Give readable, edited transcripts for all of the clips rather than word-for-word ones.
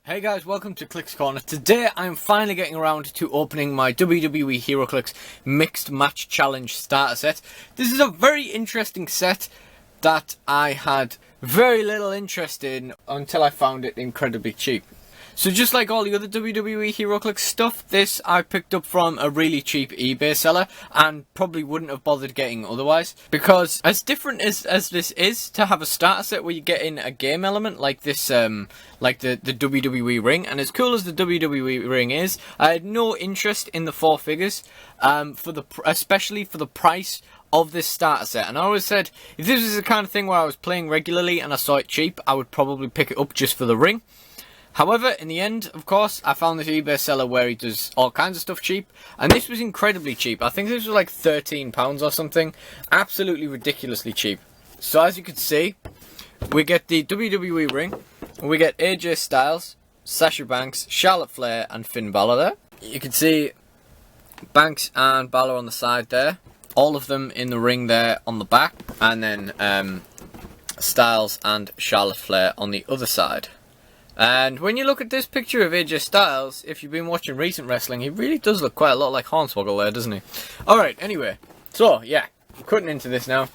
Hey guys, welcome to Clicks Corner. Today I'm finally getting around to opening my WWE Heroclix Mixed Match Challenge starter set. This is a very interesting set that I had very little interest in until I found it incredibly cheap. So just like all the other WWE Heroclix stuff, this I picked up from a really cheap eBay seller and probably wouldn't have bothered getting otherwise. Because as different as this is to have a starter set where you get in a game element like this, like the WWE Ring, and as cool as the WWE Ring is, I had no interest in the four figures, especially for the price of this starter set. And I always said, if this was the kind of thing where I was playing regularly and I saw it cheap, I would probably pick it up just for the ring. However, in the end, of course, I found this eBay seller where he does all kinds of stuff cheap, and this was incredibly cheap. I think this was like £13 or something. Absolutely ridiculously cheap. So as you can see, we get the WWE Ring, we get AJ Styles, Sasha Banks, Charlotte Flair, and Finn Balor there. You can see Banks and Balor on the side there, all of them in the ring there on the back, and then Styles and Charlotte Flair on the other side. And when you look at this picture of AJ Styles, if you've been watching recent wrestling, he really does look quite a lot like Hornswoggle there, doesn't he? Alright, anyway. So, yeah. I'm cutting into this now.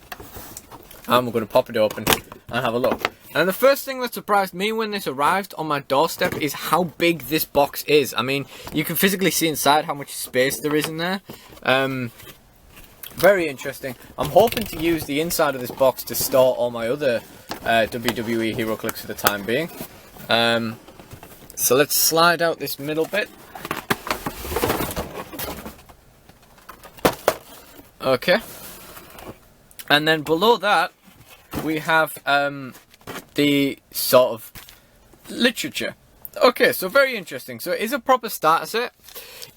And we're going to pop it open and have a look. And the first thing that surprised me when this arrived on my doorstep is how big this box is. I mean, you can physically see inside how much space there is in there. Very interesting. I'm hoping to use the inside of this box to store all my other WWE Heroclix for the time being. So let's slide out this middle bit. Okay. And then below that, we have the sort of literature. Okay, so very interesting. So it is a proper starter set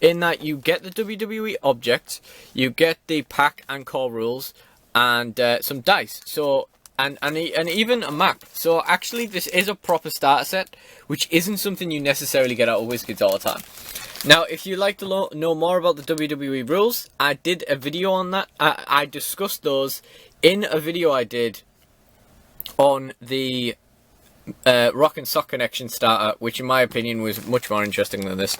in that you get the WWE objects, you get the pack and core rules, and some dice. So and even a map. So actually this is a proper starter set, which isn't something you necessarily get out of WizKids all the time. Now, if you'd like to know more about the WWE rules, I did a video on that. I discussed those in a video I did on the Rock and Sock Connection starter, which in my opinion was much more interesting than this.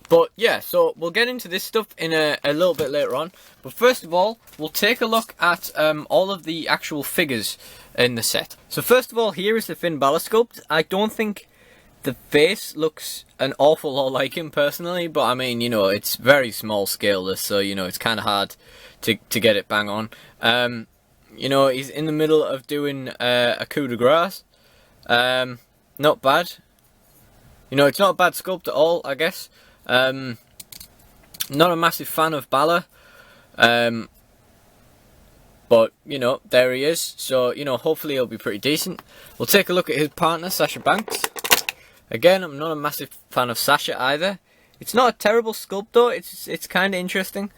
But yeah, so we'll get into this stuff in a little bit later on. But first of all, we'll take a look at all of the actual figures in the set. So first of all, here is the Finn Balor sculpt. I don't think the face looks an awful lot like him personally, but I mean, you know, it's very small scale this, so you know, it's kind of hard to get it bang on. You know, he's in the middle of doing a coup de grace. Not bad. You know, it's not a bad sculpt at all, I guess. Not a massive fan of Balor, but you know, there he is. So you know, hopefully he'll be pretty decent. We'll take a look at his partner, Sasha Banks. Again, I'm not a massive fan of Sasha either. It's not a terrible sculpt though. It's kind of interesting.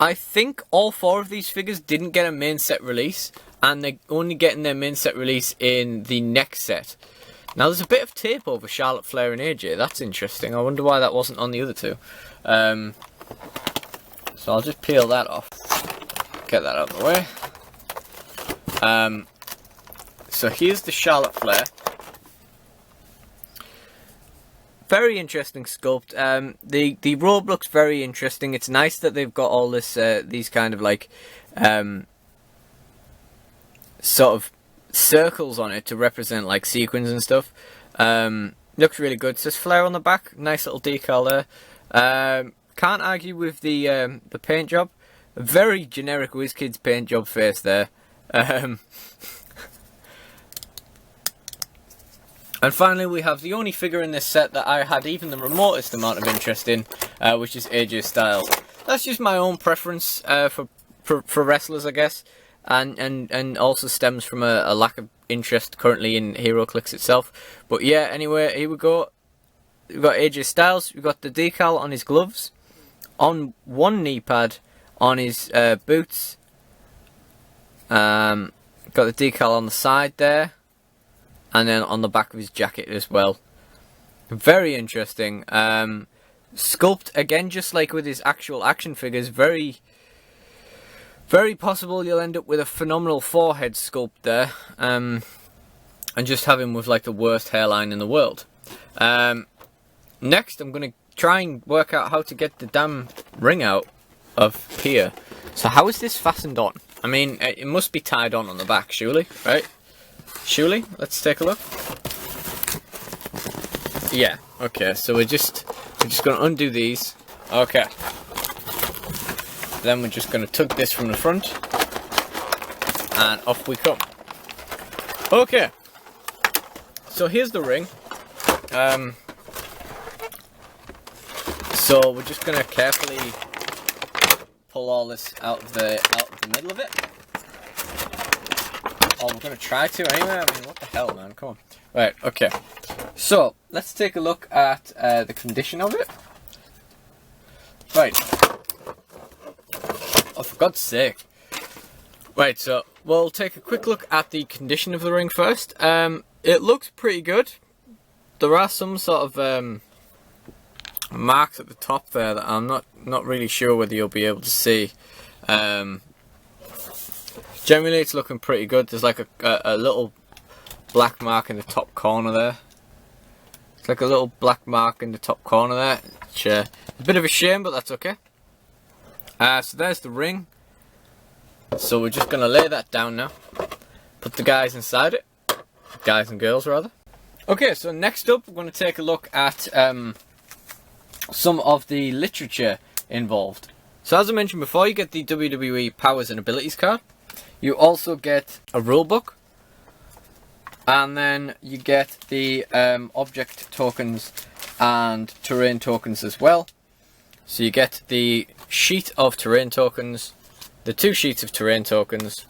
I think all four of these figures didn't get a main set release, and they're only getting their main set release in the next set. Now there's a bit of tape over Charlotte Flair and AJ. That's interesting. I wonder why that wasn't on the other two. So I'll just peel that off. Get that out of the way. So here's the Charlotte Flair. Very interesting sculpt. The robe looks very interesting. It's nice that they've got all this these kind of like sort of circles on it to represent like sequins and stuff. Looks really good. It says Flair on the back. Nice little decal there. Can't argue with the paint job. A very generic WizKids paint job face there. And finally, we have the only figure in this set that I had even the remotest amount of interest in, which is AJ Styles. That's just my own preference for wrestlers, I guess, and also stems from a lack of interest currently in Heroclix itself. But yeah, anyway, here we go. We've got AJ Styles. We've got the decal on his gloves, on one knee pad, on his boots. Got the decal on the side there. And then on the back of his jacket as well. Very interesting. Sculpt, again, just like with his actual action figures, very Very possible you'll end up with a phenomenal forehead sculpt there, and just have him with like the worst hairline in the world. Next, I'm going to try and work out how to get the damn ring out of here. So how is this fastened on? I mean, it must be tied on the back, surely, right? Surely? Let's take a look. Yeah, okay, so we're just going to undo these. Okay. Then we're just going to tug this from the front. And off we come. Okay. So here's the ring. So we're just going to carefully pull all this out of the middle of it. Oh, we're going to try to anyway. I mean, what the hell, man? Come on. Right, okay. So, let's take a look at the condition of it. Right. Oh, for God's sake. Right, so we'll take a quick look at the condition of the ring first. It looks pretty good. There are some sort of marks at the top there that I'm not really sure whether you'll be able to see. Generally, it's looking pretty good. There's like a little black mark in the top corner there. It's like a little black mark in the top corner there. Which, a bit of a shame, but that's okay. So there's the ring. So we're just going to lay that down now. Put the guys inside it. Guys and girls, rather. Okay, so next up, we're going to take a look at some of the literature involved. So as I mentioned before, you get the WWE Powers and Abilities card. You also get a rulebook. And then you get the object tokens and terrain tokens as well. So you get the sheet of terrain tokens, the 2 sheets of terrain tokens,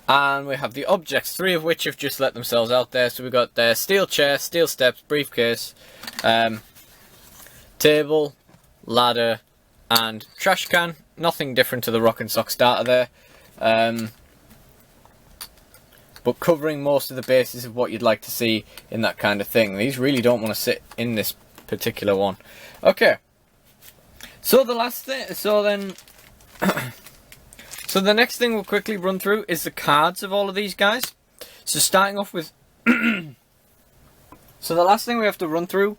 and we have the objects, 3 of which have just let themselves out there. So we've got the steel chair, steel steps, briefcase, table, ladder, and trash can. Nothing different to the Rock and Sock starter there. But covering most of the bases of what you'd like to see in that kind of thing. These really don't want to sit in this particular one. Okay. So the last thing, so the next thing we'll quickly run through is the cards of all of these guys. So starting off with, so the last thing we have to run through,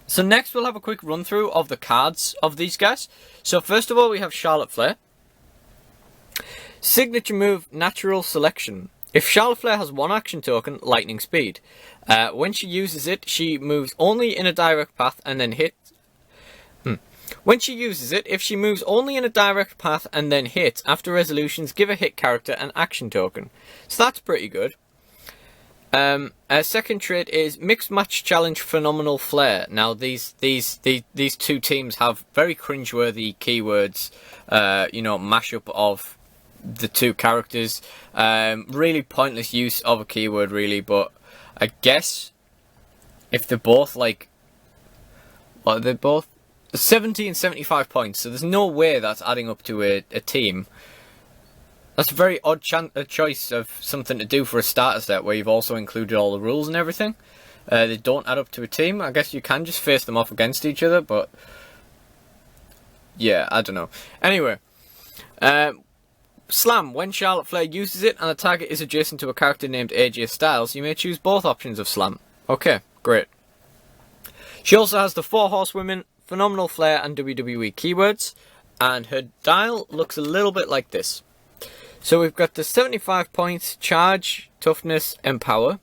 so next we'll have a quick run through of the cards of these guys. So first of all we have Charlotte Flair. Signature move, Natural Selection. If Charlotte Flair has 1 action token, Lightning Speed. When she uses it, she moves only in a direct path and then hits. When she uses it, if she moves only in a direct path and then hits, after resolutions, give a hit character an action token. So that's pretty good. A second trait is Mixed Match Challenge Phenomenal Flair. Now these 2 teams have very cringeworthy keywords, you know, mashup of the 2 characters. Really pointless use of a keyword really, but I guess if they're both like, well, they're both 70 and 75 points, so there's no way that's adding up to a team. That's a very odd choice of something to do for a starter set where you've also included all the rules and everything. They don't add up to a team. I guess you can just face them off against each other, but yeah, I don't know. Anyway, Slam. When Charlotte Flair uses it and the target is adjacent to a character named AJ Styles, you may choose both options of Slam. Okay, great. She also has the 4 Horsewomen, Phenomenal Flair, and WWE keywords, and her dial looks a little bit like this. So we've got the 75 points, Charge, Toughness, and Power.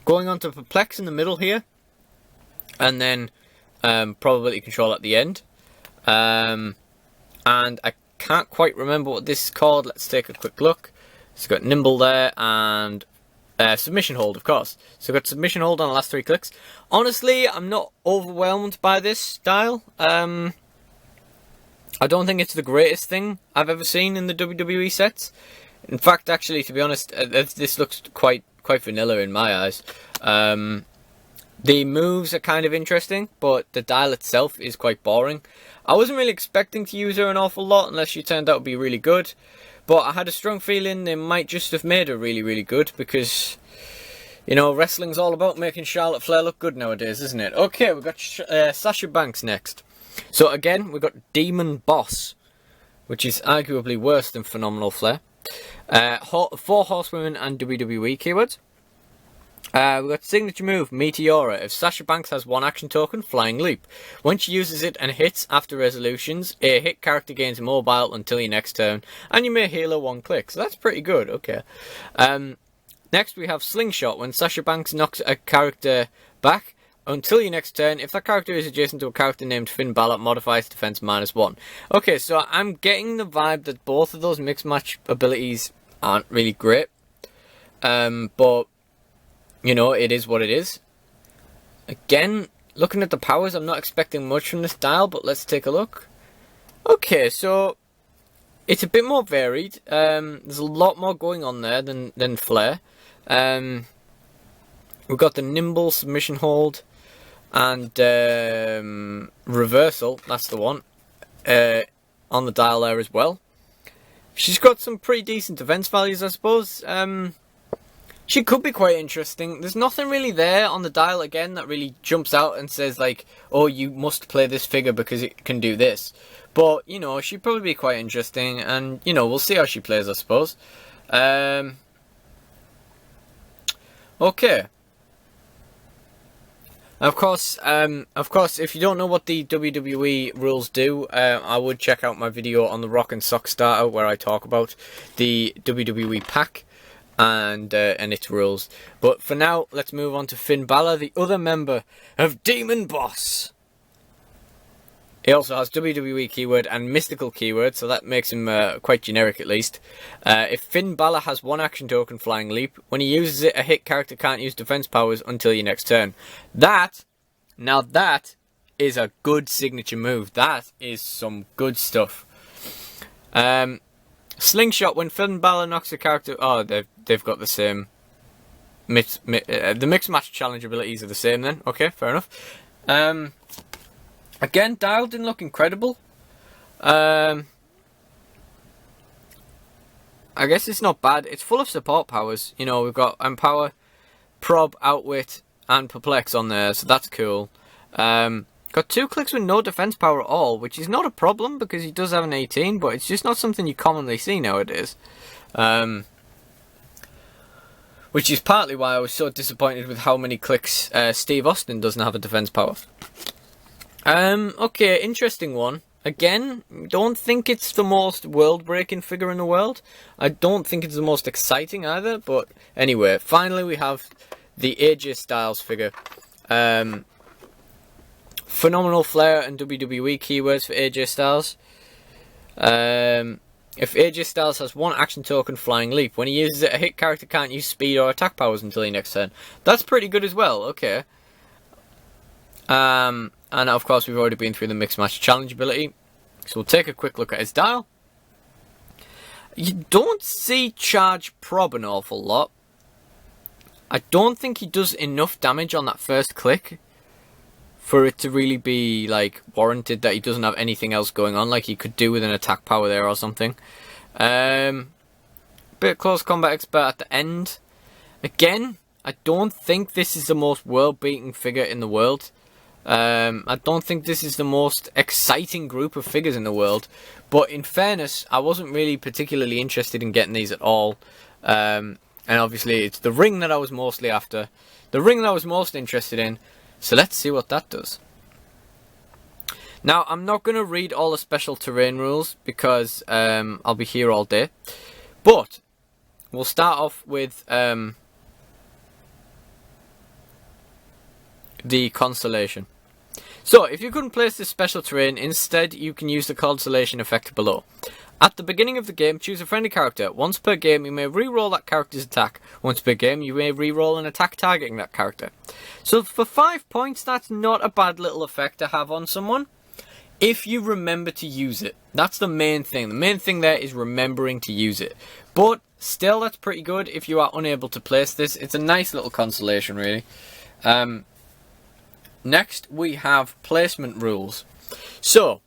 Going on to Perplex in the middle here, and then Probability Control at the end. And I can't quite remember what this is called. Let's take a quick look. It's got Nimble there, and Submission Hold, of course. So we've got Submission Hold on the last 3 clicks. Honestly, I'm not overwhelmed by this style. I don't think it's the greatest thing I've ever seen in the WWE sets. In fact, actually, to be honest, this looks quite vanilla in my eyes. The moves are kind of interesting, but the dial itself is quite boring. I wasn't really expecting to use her an awful lot unless she turned out to be really good. But I had a strong feeling they might just have made her really, really good because, you know, wrestling's all about making Charlotte Flair look good nowadays, isn't it? Okay, we've got Sasha Banks next. So again, we've got Demon Boss, which is arguably worse than Phenomenal Flair. 4 Horsewomen and WWE keywords. We've got Signature Move, Meteora. If Sasha Banks has 1 action token, Flying Leap. When she uses it and hits after resolutions, a hit character gains mobile until your next turn, and you may heal her 1 click. So that's pretty good, okay. Next we have Slingshot. When Sasha Banks knocks a character back until your next turn, if that character is adjacent to a character named Finn Balor, modifies defense -1. Okay, so I'm getting the vibe that both of those mixed match abilities aren't really great. But, you know, it is what it is. Again, looking at the powers, I'm not expecting much from this dial, but let's take a look. Okay, so it's a bit more varied. There's a lot more going on there than Flair. We've got the nimble submission hold and reversal, that's the one, on the dial there as well. She's got some pretty decent defense values, I suppose. She could be quite interesting. There's nothing really there on the dial, again, that really jumps out and says, like, oh, you must play this figure because it can do this. But, you know, she'd probably be quite interesting, and, you know, we'll see how she plays, I suppose. Okay. Of course, if you don't know what the WWE rules do, I would check out my video on the Rock and Sock Starter where I talk about the WWE pack and its rules. But for now, let's move on to Finn Balor, the other member of Demon Boss. He also has WWE keyword and mystical keyword, so that makes him quite generic at least. If Finn Balor has 1 action token, Flying Leap, when he uses it, a hit character can't use defense powers until your next turn. Now that is a good signature move. That is some good stuff. Slingshot, when Finn Balor knocks a character... Oh, they've got the same... the mixed match challenge abilities are the same then. Okay, fair enough. Again, dial didn't look incredible. I guess it's not bad. It's full of support powers. You know, we've got Empower, Prob, Outwit, and Perplex on there, so that's cool. Got 2 clicks with no defense power at all, which is not a problem because he does have an 18, but it's just not something you commonly see nowadays. Which is partly why I was so disappointed with how many clicks Steve Austin doesn't have a defense power. Okay, interesting one. Again, don't think it's the most world-breaking figure in the world. I don't think it's the most exciting either, but anyway, finally we have the AJ Styles figure. Phenomenal Flair and WWE keywords for AJ Styles. If AJ Styles has 1 action token, Flying Leap. When he uses it, a hit character can't use speed or attack powers until your next turn. That's pretty good as well, okay. And of course we've already been through the mixed match challenge ability. So we'll take a quick look at his dial. You don't see charge prob an awful lot. I don't think he does enough damage on that first click for it to really be like warranted that he doesn't have anything else going on like he could do with an attack power there or something. Bit of close combat expert at the end. Again, I don't think this is the most world-beating figure in the world. I don't think this is the most exciting group of figures in the world, but in fairness, I wasn't really particularly interested in getting these at all. And obviously it's the ring that I was mostly after, the ring that I was most interested in, so let's see what that does. Now, I'm not going to read all the special terrain rules because I'll be here all day, but we'll start off with the constellation. So, if you couldn't place this special terrain, instead you can use the constellation effect below. At the beginning of the game, choose a friendly character. Once per game, you may re-roll that character's attack. Once per game, you may re-roll an attack targeting that character. So, for 5 points, that's not a bad little effect to have on someone, if you remember to use it. That's the main thing. The main thing there is remembering to use it. But, still, that's pretty good if you are unable to place this. It's a nice little consolation, really. Next, we have placement rules. So,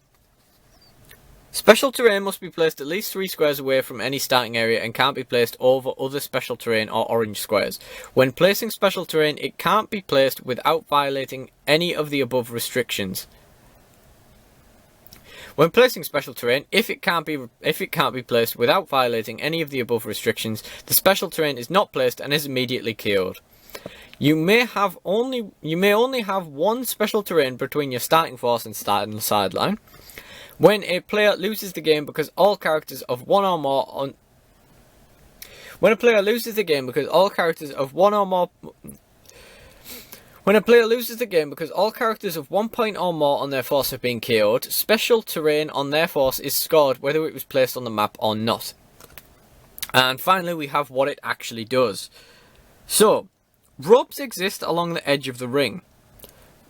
special terrain must be placed at least 3 squares away from any starting area and can't be placed over other special terrain or orange squares. When placing special terrain, it can't be placed without violating any of the above restrictions. When placing special terrain, if it can't be placed without violating any of the above restrictions, the special terrain is not placed and is immediately KO'd. You may only have one special terrain between your starting force and starting sideline. When a player loses the game because all characters of one or more When a player loses the game because all characters of one point or more on their force have been KO'd, special terrain on their force is scored whether it was placed on the map or not. And finally, we have what it actually does. So, ropes exist along the edge of the ring.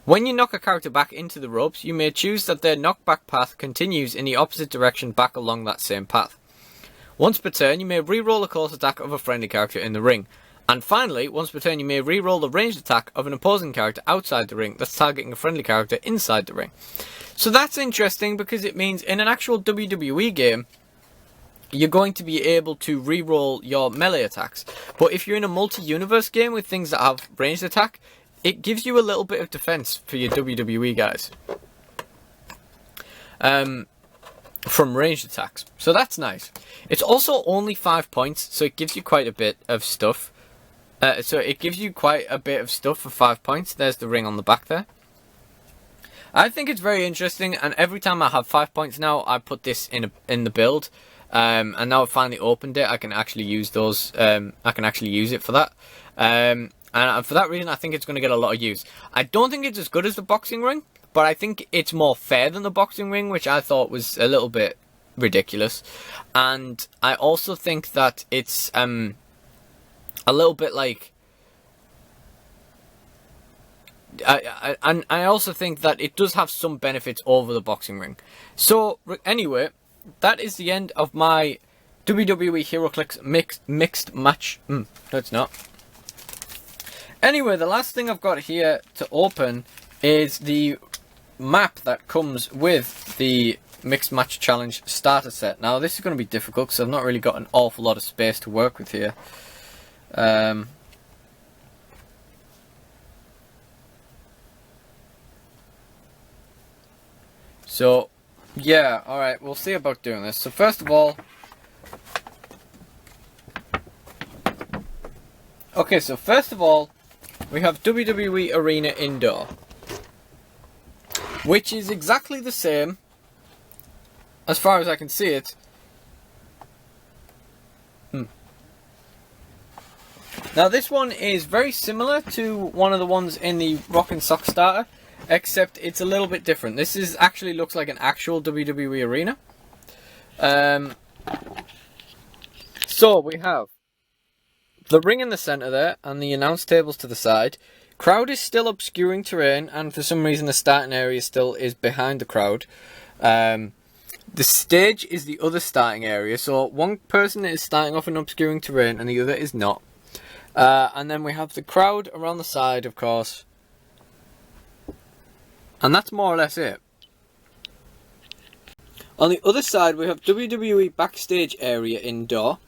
When you knock a character back into the ropes, you may choose that their knockback path continues in the opposite direction back along that same path. Once per turn, you may re-roll a close attack of a friendly character in the ring. And finally, once per turn, you may re-roll the ranged attack of an opposing character outside the ring that's targeting a friendly character inside the ring. So that's interesting because it means in an actual WWE game, you're going to be able to re-roll your melee attacks. But if you're in a multi-universe game with things that have ranged attack, it gives you a little bit of defense for your WWE guys. From ranged attacks. So that's nice. It's also only 5 points, so it gives you quite a bit of stuff. For 5 points. There's the ring on the back there. I think it's very interesting, and every time I have 5 points now, I put this in the build. And now I've finally opened it, I can actually use those. I can actually use it for that. And for that reason, I think it's going to get a lot of use. I don't think it's as good as the boxing ring, but I think it's more fair than the boxing ring, which I thought was a little bit ridiculous. And I also think that it's a little bit like... I also think that it does have some benefits over the boxing ring. So, anyway, that is the end of my WWE Heroclix mixed match. No, it's not. Anyway, the last thing I've got here to open is the map that comes with the Mixed Match Challenge starter set. Now, this is going to be difficult because I've not really got an awful lot of space to work with here. So, yeah, alright, we'll see about doing this. So, first of all... Okay, so first of all, we have WWE Arena Indoor, which is exactly the same, as far as I can see it. Now this one is very similar to one of the ones in the Rock and Sock starter, except it's a little bit different. This is actually looks like an actual WWE Arena. So we have the ring in the centre there, and the announce tables to the side. Crowd is still obscuring terrain, and for some reason the starting area still is behind the crowd. The stage is the other starting area, so one person is starting off in obscuring terrain and the other is not. And then we have the crowd around the side, of course. And that's more or less it. On the other side we have WWE Backstage area indoor.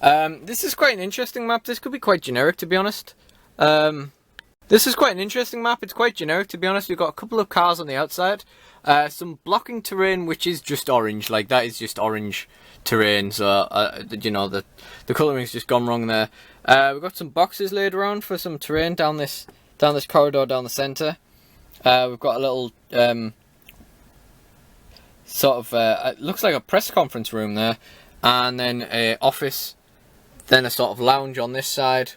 This is quite an interesting map. This could be quite generic, to be honest. This is quite an interesting map. It's quite generic, to be honest. We've got a couple of cars on the outside. Some blocking terrain, which is just orange. Like, that is just orange terrain. So, you know, the colouring's just gone wrong there. We've got some boxes laid around for some terrain down this corridor down the centre. We've got a little, it looks like a press conference room there. And then a office. Then a sort of lounge on this side.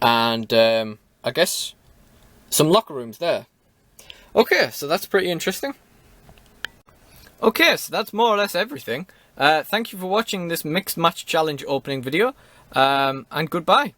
And I guess some locker rooms there. Okay, so that's pretty interesting. Okay, so that's more or less everything. Thank you for watching this Mixed Match Challenge opening video. And goodbye.